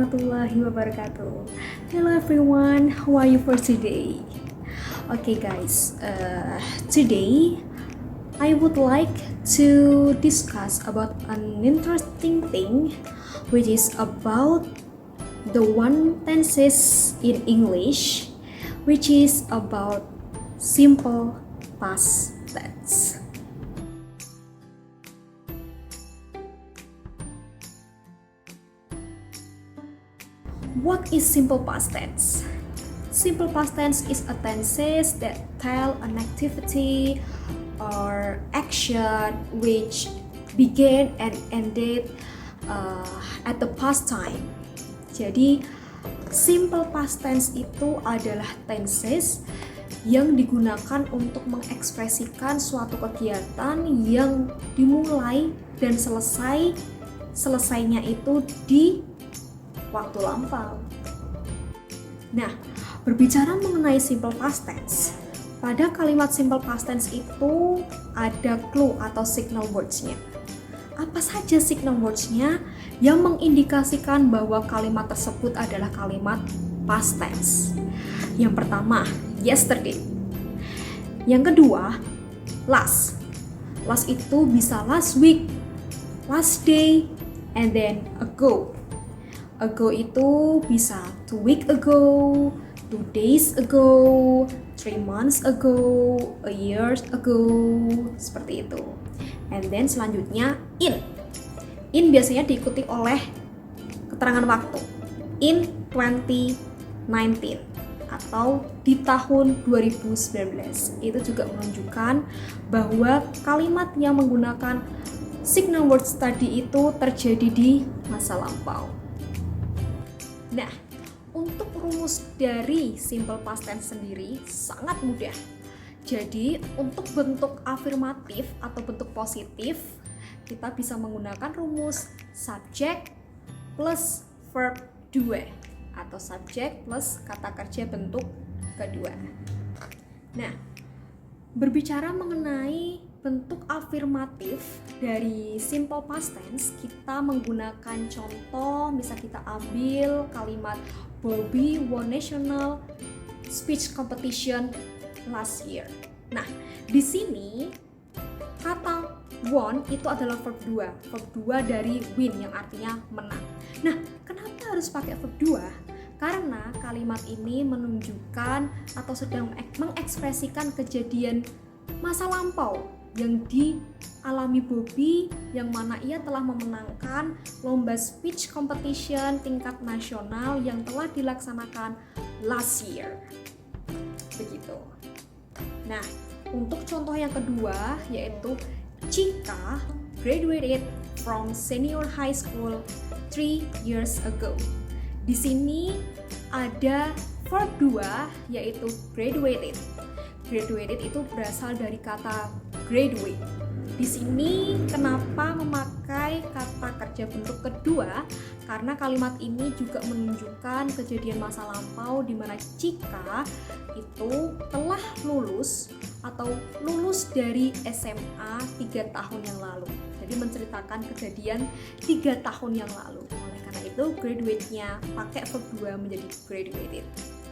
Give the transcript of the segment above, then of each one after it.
warahmatullahi wabarakatuh. Hello everyone, how are you for today? Okay guys, today I would like to discuss about an interesting thing, which is about the one tenses in English, which is about simple past tense. What is simple past tense? Simple past tense is a tenses that tell an activity or action which began and ended at the past time. Jadi, simple past tense itu adalah tenses yang digunakan untuk mengekspresikan suatu kegiatan yang dimulai dan selesainya itu di waktu lampau. Nah, berbicara mengenai simple past tense, pada kalimat simple past tense itu ada clue atau signal words-nya. Apa saja signal words-nya yang mengindikasikan bahwa kalimat tersebut adalah kalimat past tense? Yang pertama, yesterday. Yang kedua, last. Last itu bisa last week, last day, and then ago. Ago itu bisa 2 weeks ago, 2 days ago, 3 months ago, a year ago, seperti itu. And then selanjutnya in. In biasanya diikuti oleh keterangan waktu. In 2019 atau di tahun 2019. Itu juga menunjukkan bahwa kalimat yang menggunakan signal words tadi itu terjadi di masa lampau. Nah, untuk rumus dari simple past tense sendiri sangat mudah. Jadi, untuk bentuk afirmatif atau bentuk positif, kita bisa menggunakan rumus subjek plus verb 2 atau subjek plus kata kerja bentuk kedua. Nah, berbicara mengenai bentuk afirmatif dari simple past tense, kita menggunakan contoh, misal kita ambil kalimat Bobby won national speech competition last year. Nah, di sini kata won itu adalah verb 2. Verb 2 dari win yang artinya menang. Nah, kenapa harus pakai verb 2? Karena kalimat ini menunjukkan atau sedang mengekspresikan kejadian masa lampau yang dialami Bobby, yang mana ia telah memenangkan lomba speech competition tingkat nasional yang telah dilaksanakan last year. Begitu. Nah, untuk contoh yang kedua yaitu Chika graduated from senior high school 3 years ago. Di sini ada verb 2 yaitu graduated. Graduated itu berasal dari kata graduate. Di sini kenapa memakai kata kerja bentuk kedua? Karena kalimat ini juga menunjukkan kejadian masa lampau di mana Chika itu telah lulus atau lulus dari SMA 3 tahun yang lalu. Jadi menceritakan kejadian 3 tahun yang lalu. Oleh karena itu graduate-nya pakai verb 2 menjadi graduated.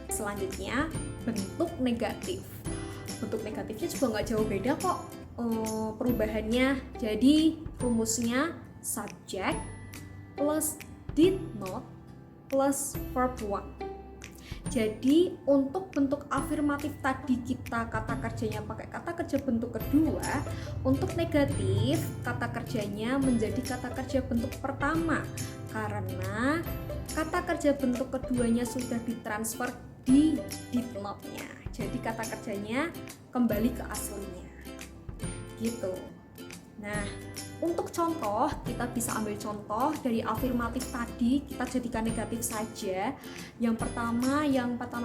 Selanjutnya bentuk negatif. Bentuk negatifnya juga nggak jauh beda kok perubahannya. Jadi rumusnya subject plus did not plus verb 1. Jadi untuk bentuk afirmatif tadi kita kata kerjanya pakai kata kerja bentuk kedua, untuk negatif kata kerjanya menjadi kata kerja bentuk pertama karena kata kerja bentuk keduanya sudah ditransfer di did not-nya. Jadi kata kerjanya kembali ke aslinya. Gitu. Nah, untuk contoh, kita bisa ambil contoh dari afirmatif tadi, kita jadikan negatif saja. Yang pertama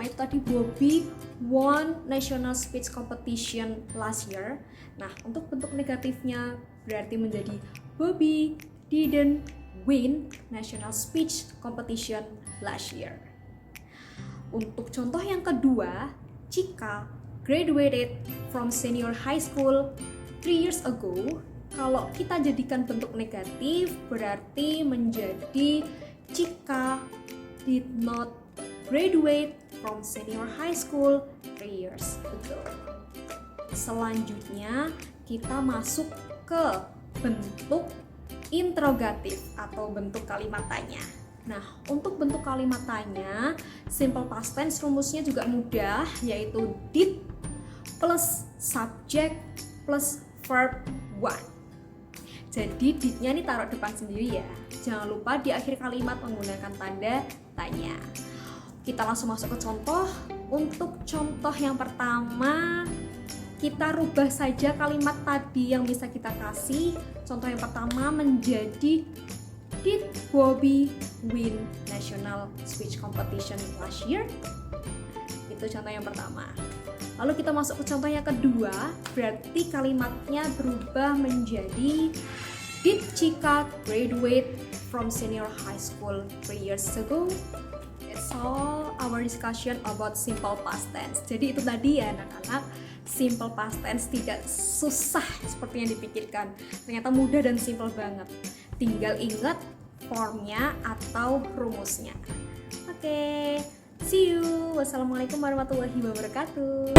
itu tadi Bobby won national speech competition last year. Nah, untuk bentuk negatifnya berarti menjadi Bobby didn't win national speech competition last year. Untuk contoh yang kedua, Chika graduated from senior high school 3 years ago. Kalau kita jadikan bentuk negatif berarti menjadi Chika did not graduate from senior high school 3 years ago. Selanjutnya kita masuk ke bentuk interrogatif atau bentuk kalimat tanya. Nah, untuk bentuk kalimat tanya, simple past tense rumusnya juga mudah, yaitu did plus subject plus verb 1. Jadi did-nya ini taruh depan sendiri ya. Jangan lupa di akhir kalimat menggunakan tanda tanya. Kita langsung masuk ke contoh. Untuk contoh yang pertama, kita rubah saja kalimat tadi yang bisa kita kasih. Contoh yang pertama menjadi did Bobby win national speech competition last year? Itu contoh yang pertama. Lalu kita masuk ke contoh yang kedua, berarti kalimatnya berubah menjadi did Chika graduate from senior high school 3 years ago? It's all our discussion about simple past tense. Jadi itu tadi ya anak-anak, simple past tense tidak susah seperti yang dipikirkan. Ternyata mudah dan simple banget. Tinggal ingat formnya atau rumusnya. Oke, see you. Wassalamualaikum warahmatullahi wabarakatuh.